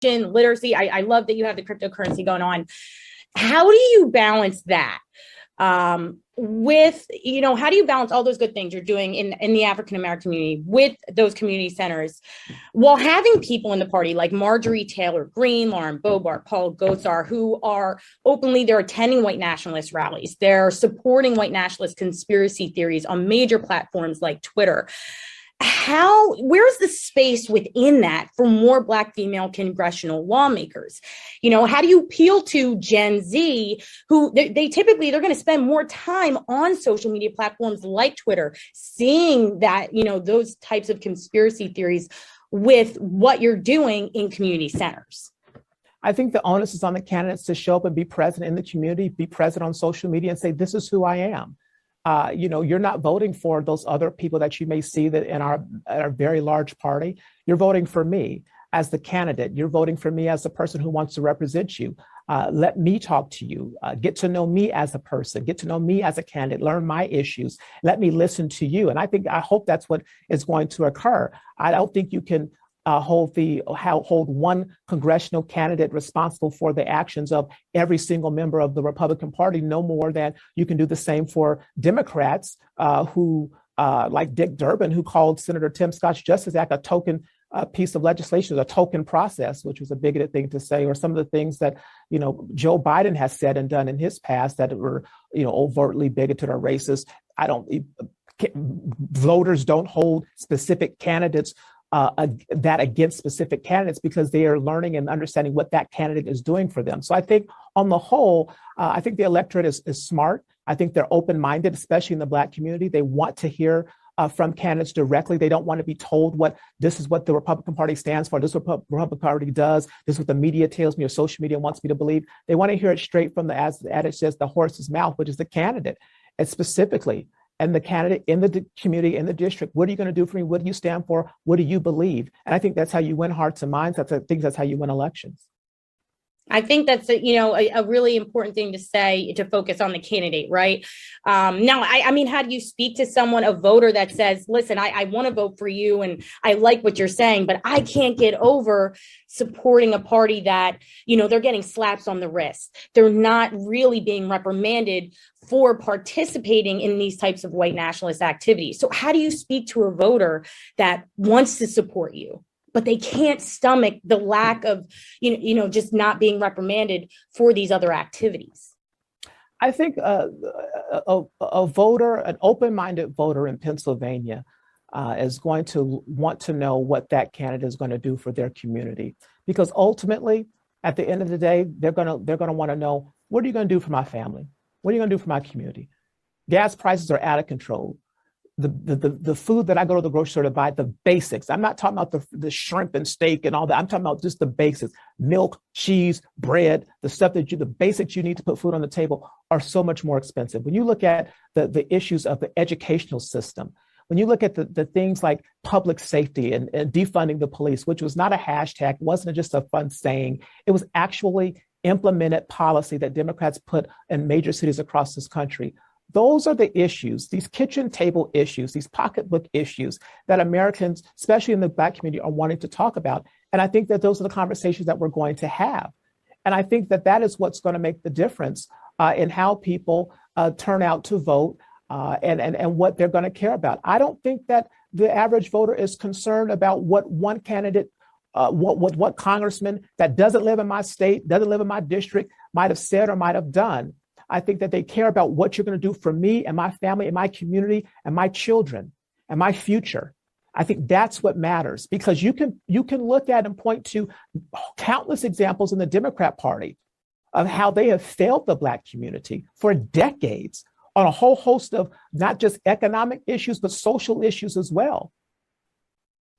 literacy. I love that you have the cryptocurrency going on. How do you balance that with, how do you balance all those good things you're doing in the African American community with those community centers while having people in the party like Marjorie Taylor Greene, Lauren Boebert, Paul Gosar, who are they're attending white nationalist rallies. They're supporting white nationalist conspiracy theories on major platforms like Twitter. Where's the space within that for more Black female congressional lawmakers? How do you appeal to Gen Z who they typically, they're going to spend more time on social media platforms like Twitter, seeing that, those types of conspiracy theories with what you're doing in community centers? I think the onus is on the candidates to show up and be present in the community, be present on social media and say, this is who I am. You're not voting for those other people that you may see that in our very large party. You're voting for me as the candidate. You're voting for me as the person who wants to represent you. Let me talk to you. Get to know me as a person. Get to know me as a candidate. Learn my issues. Let me listen to you. And I hope that's what is going to occur. I don't think you can hold one congressional candidate responsible for the actions of every single member of the Republican Party, no more than you can do the same for Democrats who, like Dick Durbin, who called Senator Tim Scott's Justice Act a token piece of legislation, a token process, which was a bigoted thing to say, or some of the things that, Joe Biden has said and done in his past that were, overtly bigoted or racist. Voters don't hold specific candidates that against specific candidates because they are learning and understanding what that candidate is doing for them. So I think on the whole, I think the electorate is smart. I think they're open-minded, especially in the Black community. They want to hear from candidates directly. They don't want to be told this is what the Republican Party stands for. This is what the Republican Party does. This is what the media tells me or social media wants me to believe. They want to hear it straight from as the adage says, the horse's mouth, which is the candidate. And specifically, and the candidate in the community, in the district, what are you going to do for me? What do you stand for? What do you believe? And I think that's how you win hearts and minds. I think that's how you win elections. I think that's a really important thing to say, to focus on the candidate, right? Now, I mean, how do you speak to someone, a voter that says, listen, I want to vote for you and I like what you're saying, but I can't get over supporting a party that, they're getting slaps on the wrist. They're not really being reprimanded for participating in these types of white nationalist activities. So how do you speak to a voter that wants to support you, but they can't stomach the lack of, just not being reprimanded for these other activities? I think a voter, an open-minded voter in Pennsylvania is going to want to know what that candidate is going to do for their community. Because ultimately, at the end of the day, they're going to want to know, what are you going to do for my family? What are you going to do for my community? Gas prices are out of control. The food that I go to the grocery store to buy, the basics. I'm not talking about the shrimp and steak and all that. I'm talking about just the basics: milk, cheese, bread, the basics you need to put food on the table are so much more expensive. When you look at the issues of the educational system, when you look at the things like public safety and defunding the police, which was not a hashtag, wasn't just a fun saying, it was actually implemented policy that Democrats put in major cities across this country. Those are the issues, these kitchen table issues, these pocketbook issues that Americans, especially in the Black community, are wanting to talk about. And I think that those are the conversations that we're going to have. And I think that is what's going to make the difference in how people turn out to vote and what they're going to care about. I don't think that the average voter is concerned about what one candidate, what congressman that doesn't live in my state, doesn't live in my district, might have said or might have done. I think that they care about what you're going to do for me and my family and my community and my children and my future. I think that's what matters, because you can look at and point to countless examples in the Democrat Party of how they have failed the Black community for decades on a whole host of not just economic issues, but social issues as well.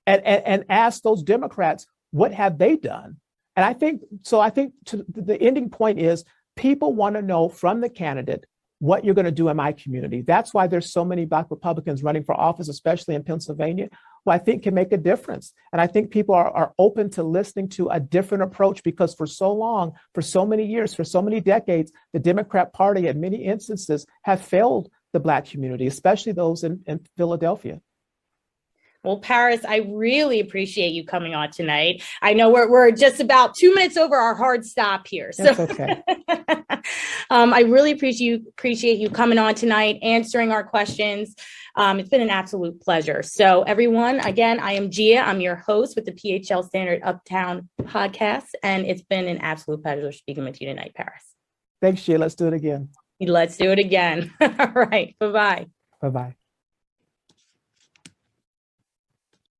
And ask those Democrats, what have they done? And I think the ending point is, people want to know from the candidate what you're going to do in my community. That's why there's so many Black Republicans running for office, especially in Pennsylvania, who I think can make a difference. And I think people are open to listening to a different approach, because for so long, for so many years, for so many decades, the Democrat Party, in many instances, have failed the Black community, especially those in Philadelphia. Well, Paris, I really appreciate you coming on tonight. I know we're just about 2 minutes over our hard stop here. So That's okay. I really appreciate you coming on tonight, answering our questions. It's been an absolute pleasure. So everyone, again, I am Gia. I'm your host with the PHL Standard Uptown podcast. And it's been an absolute pleasure speaking with you tonight, Paris. Thanks, Gia. Let's do it again. Let's do it again. All right. Bye-bye. Bye-bye.